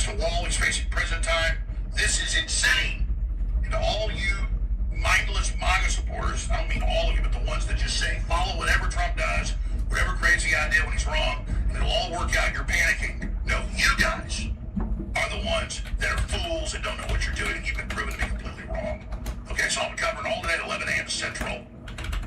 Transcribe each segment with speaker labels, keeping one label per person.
Speaker 1: a wall. He's facing prison time. This is insane. And to all you mindless MAGA supporters, I don't mean all of you, but the ones that just say follow whatever Trump does, whatever crazy idea when he's wrong, and it'll all work out, you're panicking. No, you guys are the ones that are fools and don't know what you're doing, and you've been proven to be completely wrong. Okay, so I'll be covering all today at 11 a.m. Central.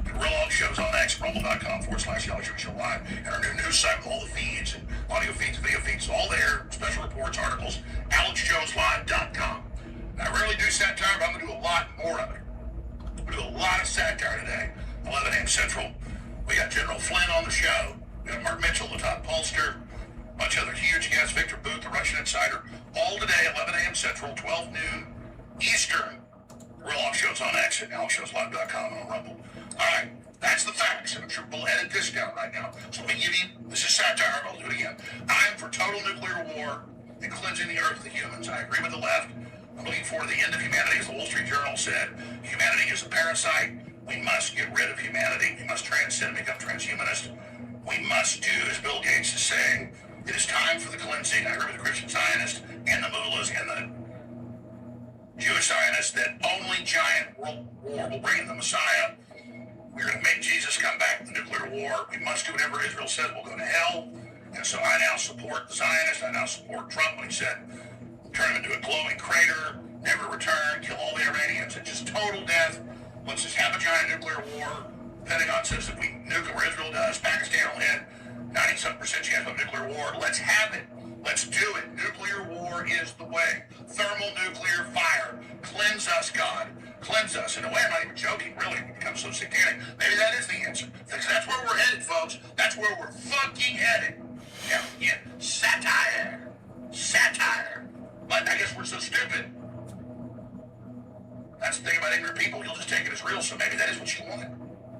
Speaker 1: The Real All Shows on X, rumble.com/Show Live, and our new news site with all the feeds and audio feeds, video feeds, all there, special reports, articles, AlexJonesLive.com. I rarely do satire, but I'm going to do a lot more of it. I'm going to do a lot of satire today, 11 a.m. Central. We got General Flynn on the show. We got Mark Mitchell, the top pollster, a bunch of other huge guests, Victor Booth, the Russian insider, all today, 11 a.m. Central, 12 noon Eastern. Real All Shows on X at AlexJonesLive.com and on Rumble. All right, that's the facts, and I'm sure we'll edit this down right now. So let me give you, this is satire, I'll do it again. I'm for total nuclear war and cleansing the earth of the humans. I agree with the left. I'm looking forward to the end of humanity, as the Wall Street Journal said. Humanity is a parasite. We must get rid of humanity. We must transcend, become transhumanist. We must do, as Bill Gates is saying, it is time for the cleansing. I agree with the Christian Zionists and the mullahs and the Jewish Zionists that only giant world war will bring in the Messiah. We're going to make Jesus come back in the nuclear war. We must do whatever Israel says. We'll go to hell. And so I now support the Zionists. I now support Trump when he said, turn him into a glowing crater, never return, kill all the Iranians, and just total death. Let's just have a giant nuclear war. Pentagon says if we nuke it where Israel does, Pakistan will hit 97% chance of a nuclear war. Let's have it. Let's do it. Nuclear war is the way. Thermonuclear fire. Cleanse us, God. Cleanse us. In a way, I'm not even joking, really. We become so satanic. Maybe that is the answer. Because that's where we're headed, folks. That's where we're fucking headed. Yeah. Satire. Satire. But I guess we're so stupid. That's the thing about ignorant people. You'll just take it as real, so maybe that is what you want.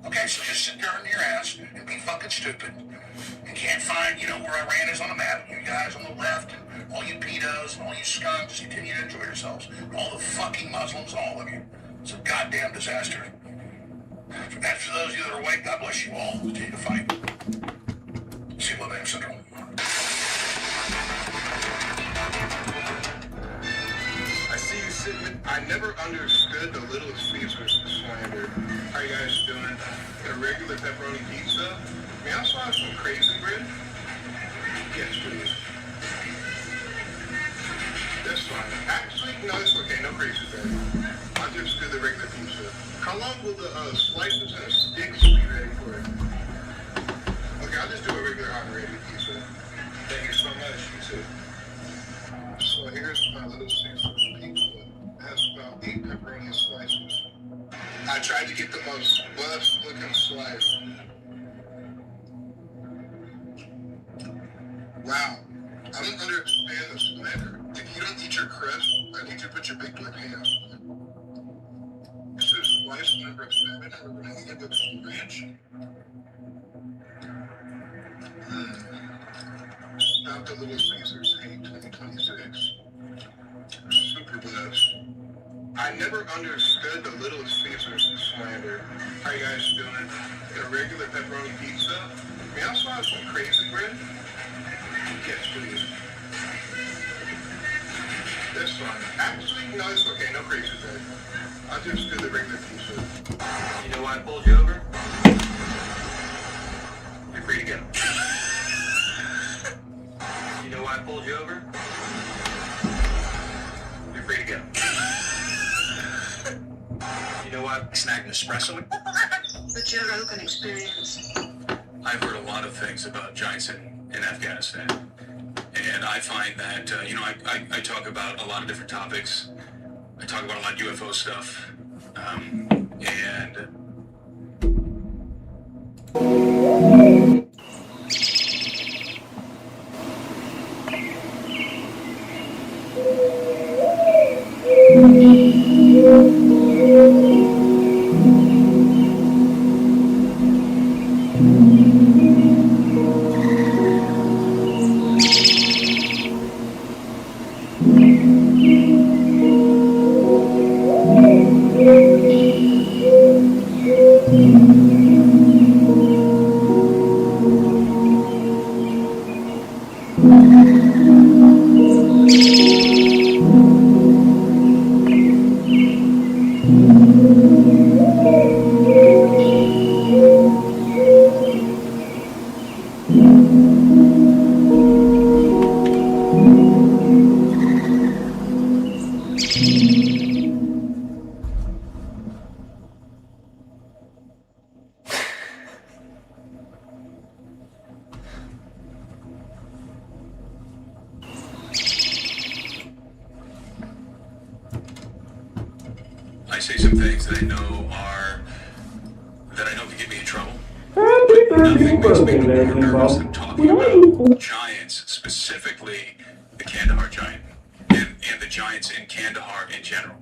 Speaker 1: Okay, so just sit there in your ass and be fucking stupid. You can't find, where Iran is on the map. You guys on the left, and all you pedos, and all you scums, just continue to enjoy yourselves. And all the fucking Muslims, all of you. It's a goddamn disaster. For those of you that are awake, God bless you all. Continue to fight. See you later, Central.
Speaker 2: I see you sitting. I never understood the Little Caesars slander. How you guys doing? A regular pepperoni pizza? May I also have some crazy bread? Yes, please. That's fine. Actually, no, it's okay. No crazy bread. I'll just do the regular pizza. How long will the slices and sticks be ready for it? Okay, I'll just do a regular hot and ready pizza. Thank you so much. You too. So here's my Little Caesars pizza. It has about 8 pepperoni slices. I tried to get the most bust looking slice. Wow. I don't understand the slander. If you don't eat your crust, I need you to put your big black hands on it. It says slice number 7, and we're going to eat it with some ranch. Stop the Little Caesars hate 2026. Super blessed. I never understood the Little Caesars slander. How you guys doing? A regular pepperoni pizza? May I also have some crazy bread? Yes, please. That's fine. Actually, no, it's okay. No crazy bread. I'll just do the regular pizza.
Speaker 3: You know why I pulled you over? You're free to go. You know why I pulled you over? You're free to go. You know why I snagged an espresso?
Speaker 4: The Joe Rogan Experience.
Speaker 3: I've heard a lot of things about giants in Afghanistan. And I find that, I talk about a lot of different topics. I talk about a lot of UFO stuff. say some things that I know can get me in trouble.
Speaker 5: Happy birthday,
Speaker 3: Nothing makes me
Speaker 5: broken
Speaker 3: more
Speaker 5: legend,
Speaker 3: nervous
Speaker 5: bro.
Speaker 3: than talking about giants, specifically the Kandahar giant, and the giants in Kandahar in general.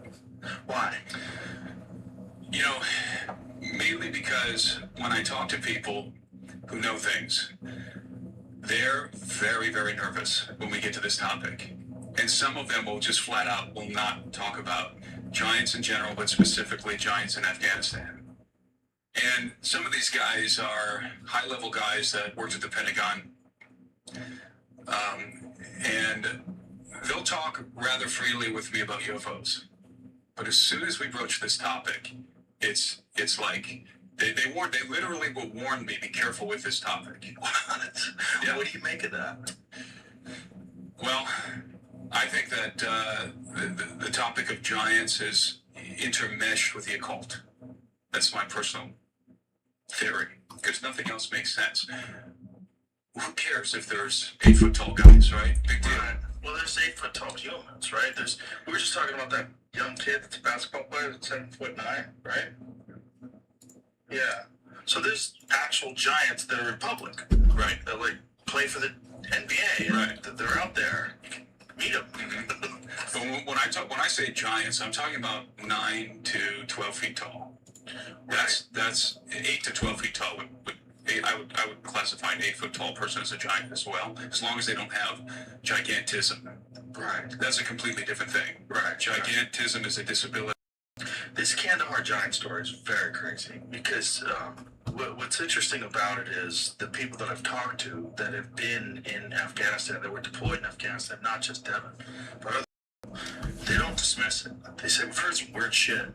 Speaker 1: Why?
Speaker 3: You know, mainly because when I talk to people who know things, they're very, very nervous when we get to this topic. And some of them will just flat out will not talk about giants in general, but specifically giants in Afghanistan. And some of these guys are high-level guys that worked at the Pentagon, and they'll talk rather freely with me about UFOs. But as soon as we broach this topic, it's like they literally will warn me, be careful with this topic.
Speaker 1: What?
Speaker 3: Yeah.
Speaker 1: What do you make of that?
Speaker 3: Well, I think that the topic of giants is intermeshed with the occult. That's my personal theory, because nothing else makes sense. Who cares if there's 8-foot tall guys, right? Big deal.
Speaker 1: Right. Well, there's 8-foot tall humans, right? We were just talking about that young kid that's a basketball player that's 7'9", right? Yeah. So there's actual giants that are in public,
Speaker 3: Right.
Speaker 1: that like play for the NBA, and
Speaker 3: Right.
Speaker 1: that they're out there. You can meet them.
Speaker 3: But when I say giants, I'm talking about 9 to 12 feet tall. That's 8 to 12 feet tall. I would classify an 8-foot tall person as a giant as well, as long as they don't have gigantism.
Speaker 1: Right.
Speaker 3: That's a completely different thing.
Speaker 1: Right.
Speaker 3: Gigantism is a disability.
Speaker 1: This Kandahar giant story is very crazy because what's interesting about it is the people that I've talked to that have been in Afghanistan, that were deployed in Afghanistan, not just Devin, but other they don't dismiss it. They say, we've heard some weird shit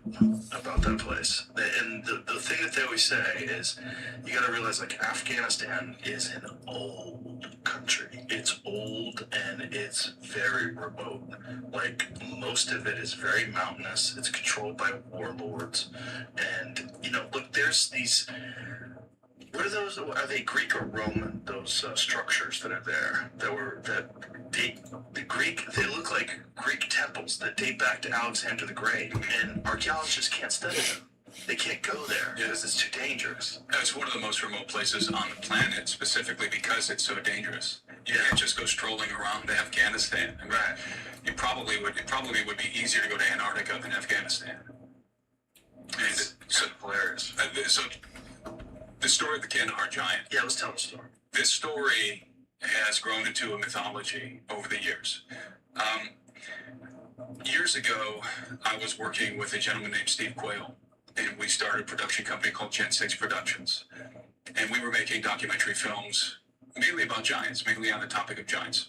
Speaker 1: about that place. And the thing that they always say is, you gotta realize, like, Afghanistan is an old country. It's old and it's very remote. Like, most of it is very mountainous. It's controlled by warlords. And, you know, look, there's these... What are those? Are they Greek or Roman? Those structures that are there they look like Greek temples that date back to Alexander the Great, and archaeologists can't study them. They can't go there because it's too dangerous.
Speaker 3: It's one of the most remote places on the planet, specifically because it's so dangerous. You can't just go strolling around Afghanistan. I mean,
Speaker 1: Right.
Speaker 3: It probably would be easier to go to Antarctica than Afghanistan. And so,
Speaker 1: Hilarious.
Speaker 3: so the story of the Kandahar giant.
Speaker 1: Yeah, let's tell the story.
Speaker 3: This story has grown into a mythology over the years. Years ago, I was working with a gentleman named Steve Quayle, and we started a production company called Gen 6 Productions. And we were making documentary films mainly about giants, mainly on the topic of giants.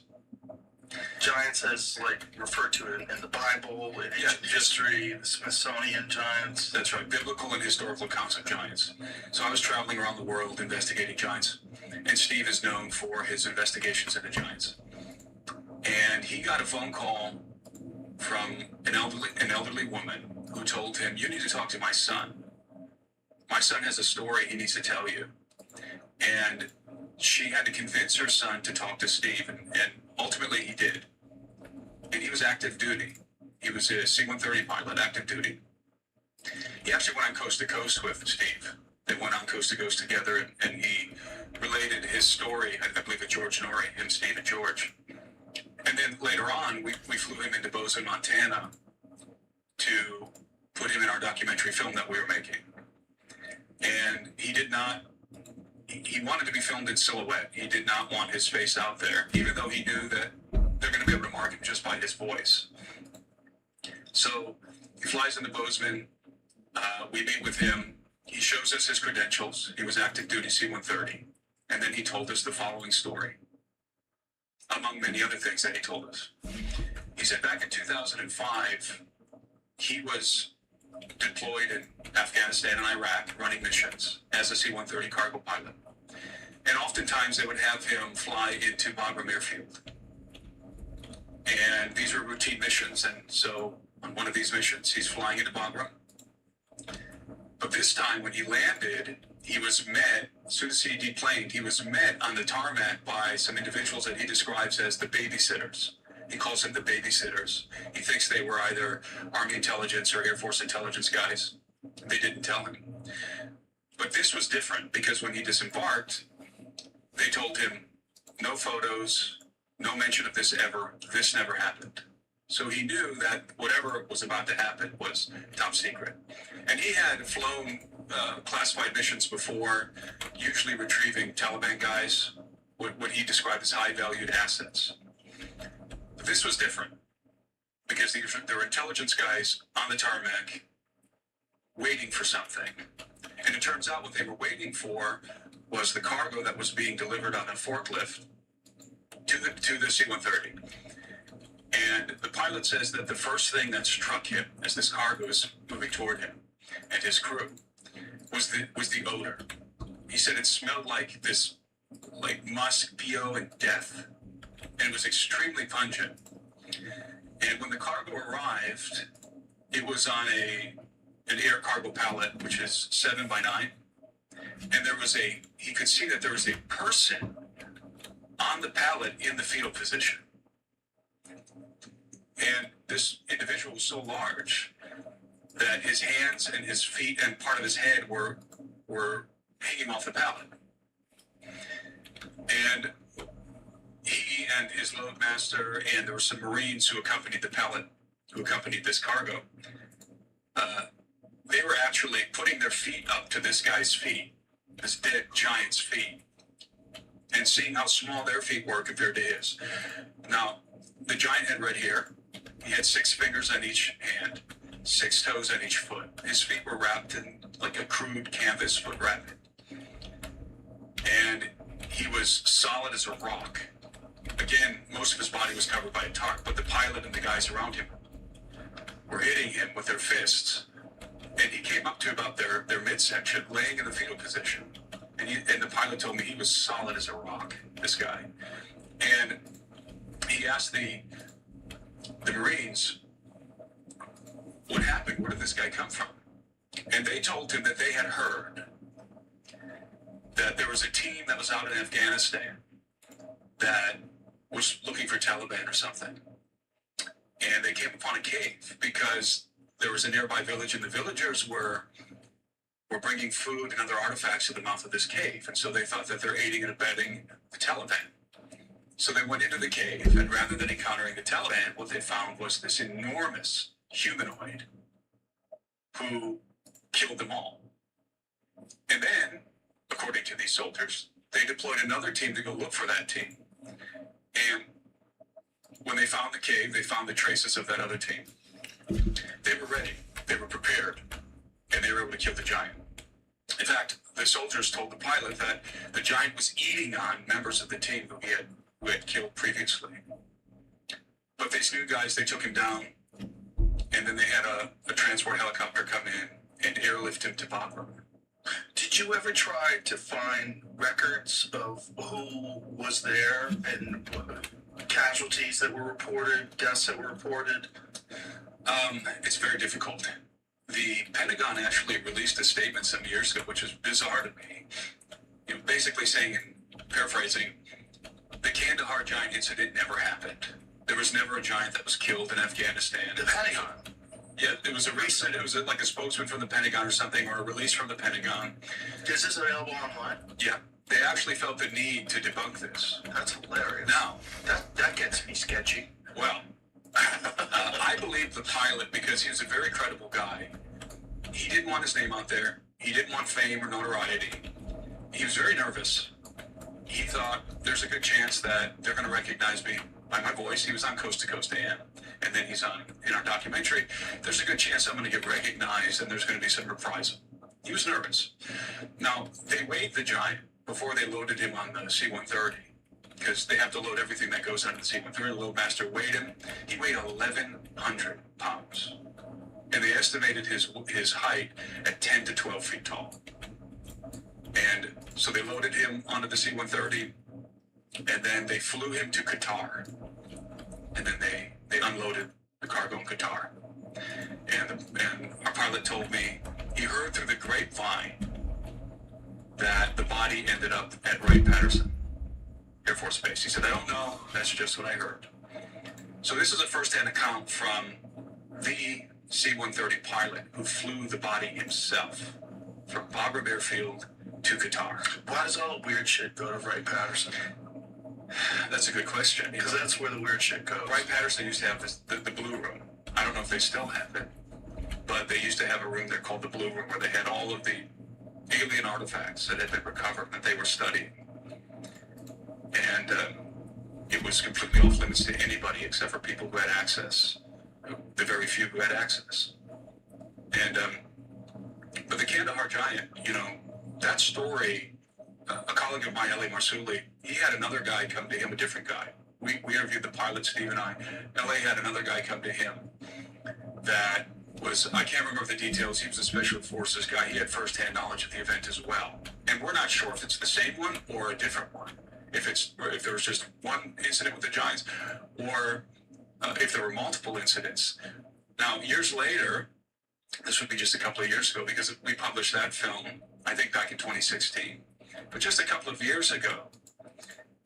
Speaker 1: Giants as, like, referred to in the Bible, in ancient history, the Smithsonian giants.
Speaker 3: That's right, biblical and historical accounts of giants. So I was traveling around the world investigating giants, and Steve is known for his investigations into giants. And he got a phone call from an elderly woman who told him, "You need to talk to my son. My son has a story he needs to tell you." And she had to convince her son to talk to Steve, and ultimately he did. And he was active duty. He was a C-130 pilot, active duty. He actually went on coast to coast with Steve. They went on coast to coast together, and he related his story, I believe, to George Norrie, him, Steve, and George. And then later on, we flew him into Bozeman, Montana to put him in our documentary film that we were making. And he wanted to be filmed in silhouette. He did not want his face out there, even though he knew that they're going to be able to mark him just by his voice. So he flies into Bozeman. We meet with him. He shows us his credentials. He was active duty C-130. And then he told us the following story, among many other things that he told us. He said back in 2005, he was deployed in Afghanistan and Iraq running missions as a C-130 cargo pilot. And oftentimes they would have him fly into Bagram Airfield. And these were routine missions, and so on one of these missions, he's flying into Bagram. But this time when he landed, he was met, as soon as he deplaned, he was met on the tarmac by some individuals that he describes as the babysitters. He calls them the babysitters. He thinks they were either Army intelligence or Air Force intelligence guys. They didn't tell him. But this was different because when he disembarked, they told him no photos, no mention of this ever. This never happened. So he knew that whatever was about to happen was top secret. And he had flown classified missions before, usually retrieving Taliban guys, what he described as high-valued assets. But this was different because there were intelligence guys on the tarmac waiting for something. And it turns out what they were waiting for was the cargo that was being delivered on a forklift to the C-130. And the pilot says that the first thing that struck him as this cargo was moving toward him and his crew was the odor. He said it smelled like musk, PO, and death. And it was extremely pungent. And when the cargo arrived, it was on an air cargo pallet, which is 7 by 9. And he could see that there was a person on the pallet in the fetal position. And this individual was so large that his hands and his feet and part of his head were hanging off the pallet. And he and his loadmaster, and there were some Marines who accompanied the pallet, who accompanied this cargo. They were actually putting their feet up to this guy's feet, this dead giant's feet, and seeing how small their feet were compared to his. Now, the giant had red hair. He had 6 fingers on each hand, 6 toes on each foot. His feet were wrapped in like a crude canvas foot wrapping. And he was solid as a rock. Again, most of his body was covered by a tarp, but the pilot and the guys around him were hitting him with their fists. And he came up to about their midsection, laying in the fetal position. And the pilot told me he was solid as a rock, this guy. And he asked the Marines, what happened? Where did this guy come from? And they told him that they had heard that there was a team that was out in Afghanistan that was looking for Taliban or something. And they came upon a cave because there was a nearby village, and the villagers were bringing food and other artifacts to the mouth of this cave. And so they thought that they're aiding and abetting the Taliban. So they went into the cave, and rather than encountering the Taliban, what they found was this enormous humanoid who killed them all. And then, according to these soldiers, they deployed another team to go look for that team. And when they found the cave, they found the traces of that other team. They were ready, they were prepared, and they were able to kill the giant. In fact, the soldiers told the pilot that the giant was eating on members of the team who had killed previously. But these new guys, they took him down, and then they had a transport helicopter come in and airlift him to Bagram.
Speaker 5: Did you ever try to find records of who was there and casualties that were reported, deaths that were reported?
Speaker 3: It's very difficult. The Pentagon actually released a statement some years ago, which is bizarre to me. Basically saying, and paraphrasing, the Kandahar giant incident never happened. There was never a giant that was killed in Afghanistan.
Speaker 5: The Pentagon?
Speaker 3: Yeah, it was like a spokesman from the Pentagon or something, or a release from the Pentagon.
Speaker 5: Is this available online?
Speaker 3: Yeah, they actually felt the need to debunk this.
Speaker 5: That's hilarious.
Speaker 3: Now,
Speaker 5: that gets me sketchy.
Speaker 3: well, I believe the pilot because he was a very credible guy. He didn't want his name out there. He didn't want fame or notoriety. He was very nervous. He thought there's a good chance that they're going to recognize me by my voice. He was on Coast to Coast AM, and then he's on in our documentary. There's a good chance I'm going to get recognized, and there's going to be some reprisal. He was nervous. Now, they weighed the giant before they loaded him on the C-130, because they have to load everything that goes onto the C-130. The loadmaster weighed him. He weighed 1,100 pounds. And they estimated his height at 10 to 12 feet tall. And so they loaded him onto the C-130, and then they flew him to Qatar. And then they unloaded the cargo in Qatar. And our pilot told me he heard through the grapevine that the body ended up at Wright-Patterson Air Force Base. He said, I don't know, that's just what I heard. So this is a first-hand account from the C-130 pilot who flew the body himself from Bagram Airfield to Qatar.
Speaker 5: Why does all the weird shit go to Wright-Patterson?
Speaker 3: That's a good question.
Speaker 5: Because that's where the weird shit goes.
Speaker 3: Wright-Patterson used to have the Blue Room. I don't know if they still have it, but they used to have a room there called the Blue Room where they had all of the alien artifacts that had been recovered that they were studying. And it was completely off limits to anybody except for people who had access, the very few who had access. And but the Kandahar Giant, you know, that story, a colleague of mine, L.A. Marsuli, he had another guy come to him, a different guy. We interviewed the pilot, Steve and I. L.A. had another guy come to him that was, I can't remember the details, he was a special forces guy. He had firsthand knowledge of the event as well. And we're not sure if it's the same one or a different one. If there was just one incident with the Giants, or if there were multiple incidents. Now, years later, this would be just a couple of years ago, because we published that film, I think back in 2016. But just a couple of years ago,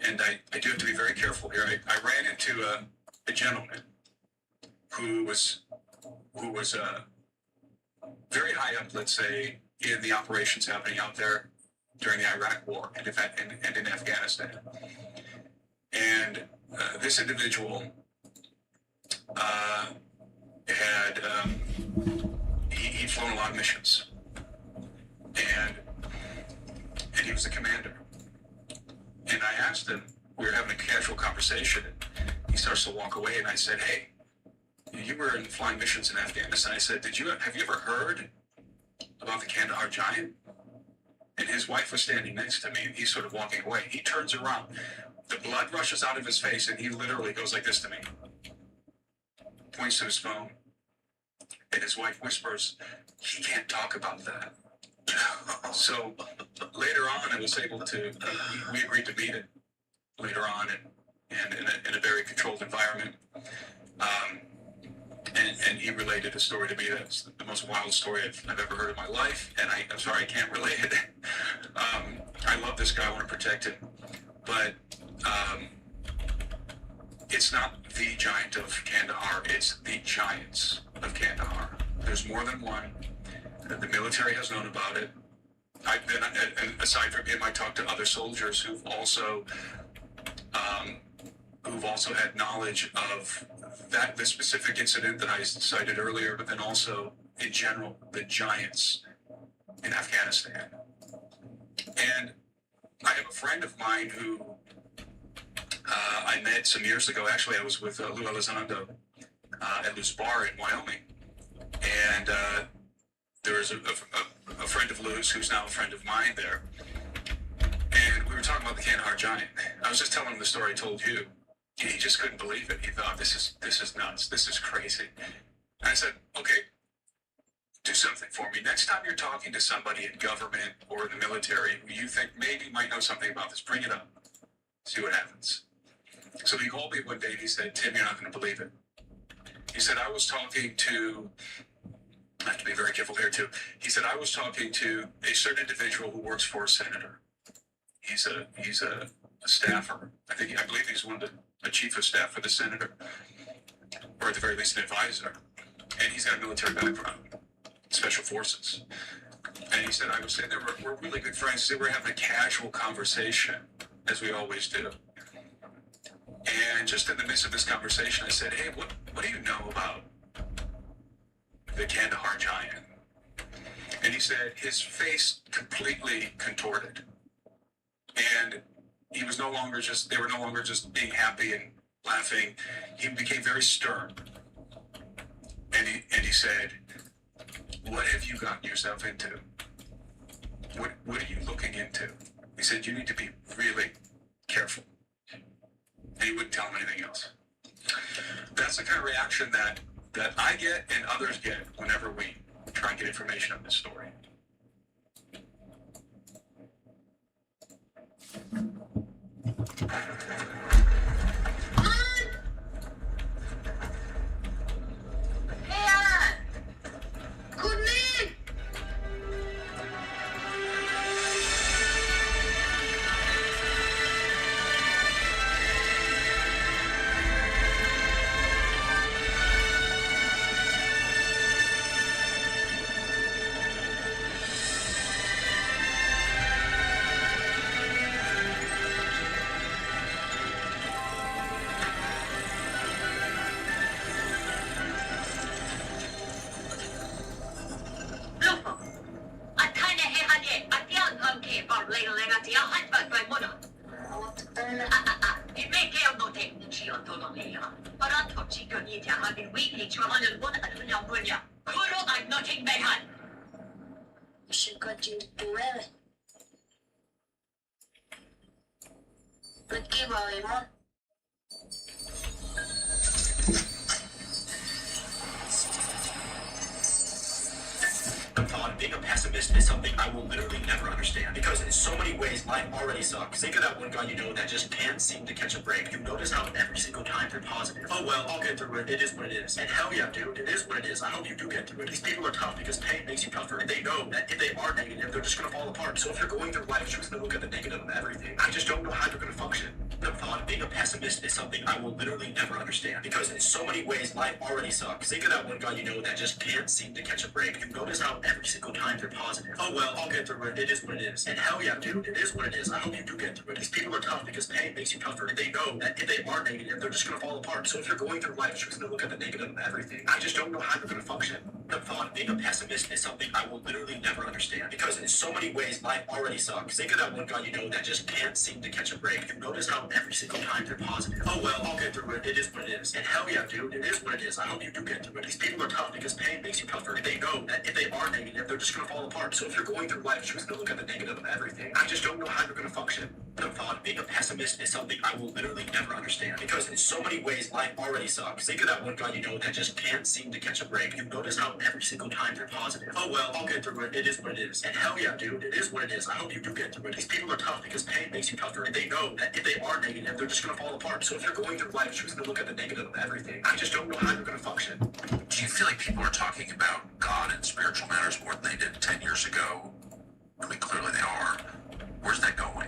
Speaker 3: and I do have to be very careful here, I ran into a gentleman who was very high up, let's say, in the operations happening out there during the Iraq War and in Afghanistan. And this individual had he'd flown a lot of missions, and he was the commander. And I asked him, we were having a casual conversation, and he starts to walk away, and I said, hey, you were in flying missions in Afghanistan. I said, have you ever heard about the Kandahar Giant? And his wife was standing next to me, and he's sort of walking away. He turns around. The blood rushes out of his face, and he literally goes like this to me. Points to his phone. And his wife whispers, he can't talk about that. So later on, I was able to, we agreed to meet it later on, and in a very controlled environment. And he related a story to me that's the most wild story I've ever heard in my life. And I'm sorry, I can't relate it. I love this guy, I want to protect him. But it's not the Giant of Kandahar, it's the Giants of Kandahar. There's more than one. The military has known about it. I've been, and aside from him, I talked to other soldiers who've also had knowledge of this specific incident that I cited earlier, but then also in general, the Giants in Afghanistan. And I have a friend of mine who I met some years ago. Actually, I was with Lou Elizondo at Lou's Bar in Wyoming. And there was a friend of Lou's who's now a friend of mine there. And we were talking about the Kandahar Giant. I was just telling him the story I told you. He just couldn't believe it. He thought, this is nuts. This is crazy. And I said, okay, do something for me. Next time you're talking to somebody in government or in the military who you think maybe might know something about this, bring it up. See what happens. So he called me one day and he said, Tim, you're not going to believe it. He said, I was talking to, I have to be very careful here too. He said, I was talking to a certain individual who works for a senator. He's a staffer. I believe he's a chief of staff for the senator, or at the very least an advisor. And he's got a military background, special forces. And he said, I was saying, we're really good friends. He said, we're having a casual conversation, as we always do. And just in the midst of this conversation, I said, hey, what do you know about the Kandahar Giant? And he said, his face completely contorted. And they were no longer just being happy and laughing. He became very stern. And he said, what have you gotten yourself into? What are you looking into? He said, you need to be really careful. And he wouldn't tell him anything else. That's the kind of reaction that I get and others get whenever we try and get information on this story.
Speaker 6: 도놈이야. 바라토 지금이 대학인 위기 좋아하는 원 아니냐 뭐냐. 그로 I'm nothing bad.
Speaker 7: Sikat yung tuwel. Ba't kibawin mo?
Speaker 8: The thought of being a pessimist is something I will literally never understand because in so many ways life already sucks. Think of that one guy you know that just can't seem to catch a break. You notice how every single time they're positive. Oh well, I'll get through it. It is what it is. And hell yeah, dude, it is what it is. I hope you do get through it. These people are tough because pain makes you tougher. And they know that if they are negative, they're just gonna fall apart. So if you're going through life choosing to look at the negative of everything, I just don't know how you're gonna function. The thought of being a pessimist is something I will literally never understand because in so many ways life already sucks. Think of that one guy you know that just can't seem to catch a break. You notice how every single time they're positive. Oh well, I'll get through it. It is what it is. And hell yeah, dude, it is what it is. I hope you do get through it. These people are tough because pain makes you tougher. And they know that if they are negative, they're just gonna fall apart. So if you're going through life choosing to look at the negative of everything, I just don't know how you're gonna function. The thought of being a pessimist is something I will literally never understand because in so many ways life already sucks. Think of that one guy you know that just can't seem to catch a break. You notice how every single time they're positive. Oh well, I'll get through it. It is what it is. And hell yeah, dude, it is what it is. I hope you do get through it. These people are tough because pain makes you tougher. And they know that if they are negative, they're just gonna fall apart. So if you're going through life choosing to look at the negative of everything, I just don't know how you're gonna function. The thought of being a pessimist is something I will literally never understand because in so many ways life already sucks. Think of that one guy you know that just can't seem to catch a break. You notice how every single time they're positive. Oh well, I'll get through it. It is what it is. And hell yeah, dude, it is what it is. I hope you do get through it. These people are tough because pain makes you tougher. And they know that if they are negative, they're just gonna fall apart. So if you're going through life choosing to look at the negative of everything, I just don't know how you're gonna function.
Speaker 9: Do you feel like people are talking about God and spiritual matters more than they did 10 years ago? I mean, clearly they are. Where's that going?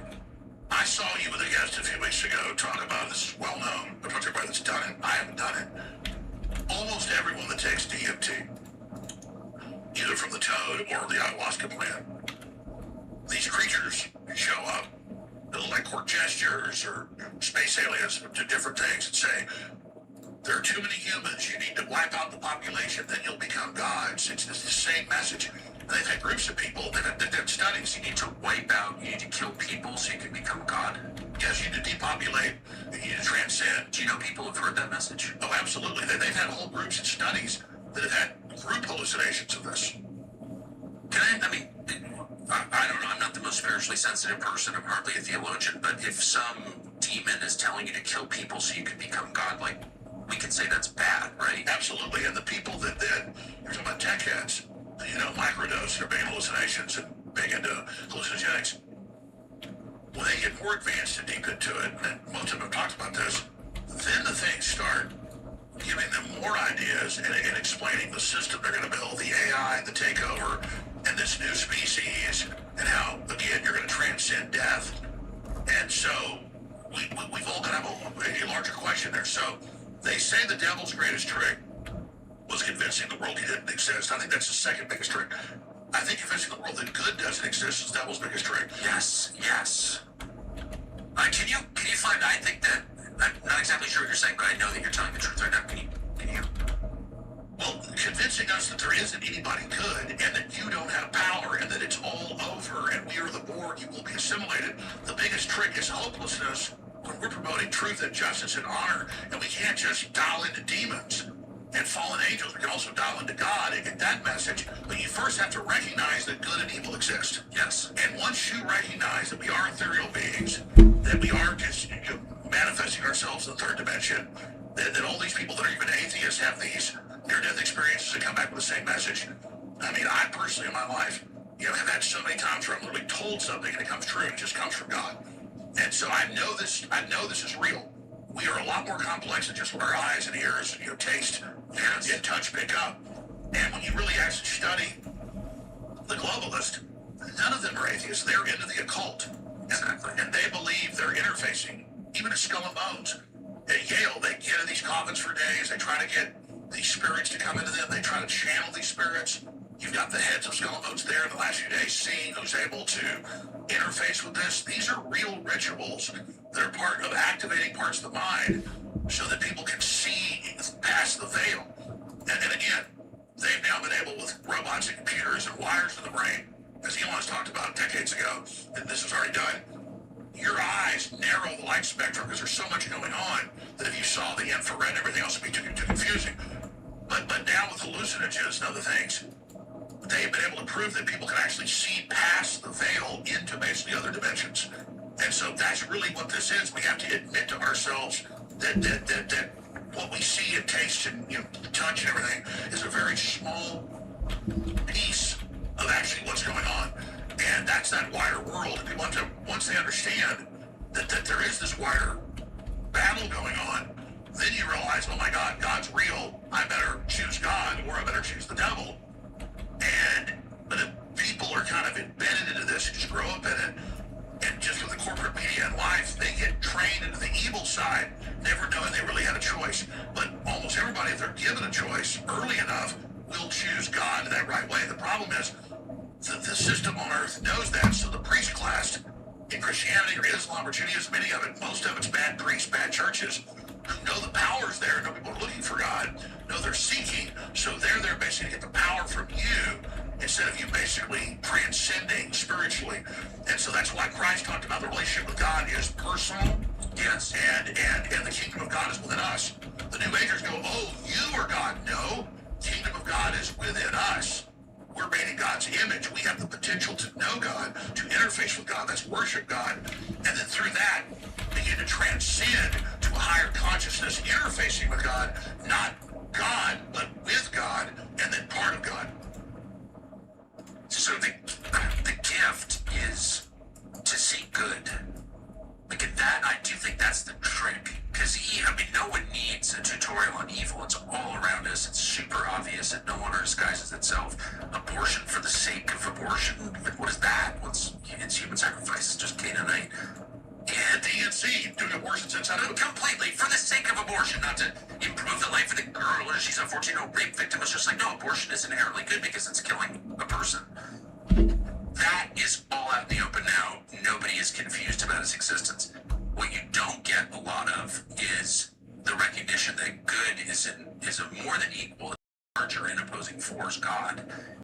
Speaker 1: I saw you with a guest a few weeks ago talk about this. Well known. I've talked to everybody that's done it. I haven't done it. Almost everyone that takes DMT, either from the toad or the ayahuasca plant, these creatures show up. They'll like court gestures or space aliens do different things and say, there are too many humans, you need to wipe out the population, then you'll become gods. It's the same message. They've had groups of people that have done studies.
Speaker 9: You need to wipe out, you need to kill people so you can become God.
Speaker 1: Yes, you need to depopulate, you need to transcend.
Speaker 9: Do you know people who've heard that message?
Speaker 1: Oh, absolutely. They've had whole groups and studies that have had group hallucinations of this.
Speaker 9: I mean, I don't know, I'm not the most spiritually sensitive person, I'm hardly a theologian, but if some demon is telling you to kill people so you can become God, like, we can say that's bad, right?
Speaker 1: Absolutely. And the people that you're talking about tech heads, you know, microdose, they're big hallucinations and big into hallucinogenics. When they get more advanced and deep into it, and most of them have talked about this, then the things start giving them more ideas and explaining the system they're going to build, the AI, the takeover, and this new species, and how, again, you're going to transcend death. And so we've all got to have a larger question there. So they say the devil's greatest trick was convincing the world he didn't exist. I think that's the second biggest trick. I think convincing the world that good doesn't exist is the devil's biggest trick.
Speaker 9: Yes. Can you find, I think that, I'm not exactly sure what you're saying, but I know that you're telling the truth right now. Can you?
Speaker 1: Well, convincing us that there isn't anybody good and that you don't have power and that it's all over and we are the Borg, you will be assimilated. The biggest trick is hopelessness when we're promoting truth and justice and honor, and we can't just dial into demons and fallen angels. We can also dial into God and get that message. But you first have to recognize that good and evil exist.
Speaker 9: Yes.
Speaker 1: And once you recognize that we are ethereal beings, that we are just manifesting ourselves in the third dimension, that all these people that are even atheists have these near-death experiences and come back with the same message. I mean, I personally in my life, have had so many times where I'm literally told something and it comes true and it just comes from God. And so I know this is real. We are a lot more complex than just what our eyes and ears and taste and touch pick up. And when you really actually study the globalist, none of them are atheists. They're into the occult.
Speaker 9: Exactly.
Speaker 1: And they believe they're interfacing. Even at Skull and Bones, at Yale, they get in these coffins for days. They try to get these spirits to come into them. They try to channel these spirits. You've got the heads of Skull and Bones there in the last few days seeing who's able to interface with this. These are real rituals that are part of activating parts of the mind so that people can see past the veil. And again, they've now been able with robots and computers and wires in the brain, as Elon's talked about decades ago, and this is already done. Your eyes narrow the light spectrum because there's so much going on that if you saw infrared and everything else would be too confusing. But now with hallucinogens and other things, they've been able to prove that people can actually see past the veil into basically other dimensions. And so that's really what this is. We have to admit to ourselves that what we see and taste and touch and everything is a very small piece of actually what's going on. And that's that wider world. And people have to, once they understand that there is this wider battle going on, then you realize, oh my God, God's real. I better choose God or I better choose the devil. But if people are kind of embedded into this, just grow up in it, and just with the corporate media and life, they get trained into the evil side, never knowing they really had a choice. But almost everybody, if they're given a choice early enough, will choose God that right way. The problem is the system on earth knows that, so the priest class in Christianity or Islam or Judaism, many of it, most of it's bad priests, bad churches, who know the power's there, know people are looking for God, know they're seeking, so they're there basically to get the power from you instead of you basically transcending spiritually. And so that's why Christ talked about the relationship with God is personal. Yes. And the kingdom of God is within us. The New Agers go, oh, you are God. No, kingdom of God is within us. We're made in God's image. We have the potential to know God, to interface with God, that's worship God. And then through that, begin to transcend to a higher consciousness, interfacing with God, not God, but with God, and then part of God.
Speaker 9: So the gift is to see good. Like in that, I do think that's the trick. Because no one needs a tutorial on evil. It's all around us. It's super obvious and no longer disguises itself. Abortion for the sake of abortion. What is that? It's human sacrifice. It's just Canaanite. And
Speaker 1: DNC doing abortions inside of
Speaker 9: completely for the sake of abortion, not to improve the life of the girl or she's a 14-year-old rape victim. It's just like, no, abortion is inherently good because it's killing a person. That is all out in the open now. Nobody is confused about its existence. What you don't get a lot of is the recognition that good is a more than equal, larger and opposing force, God.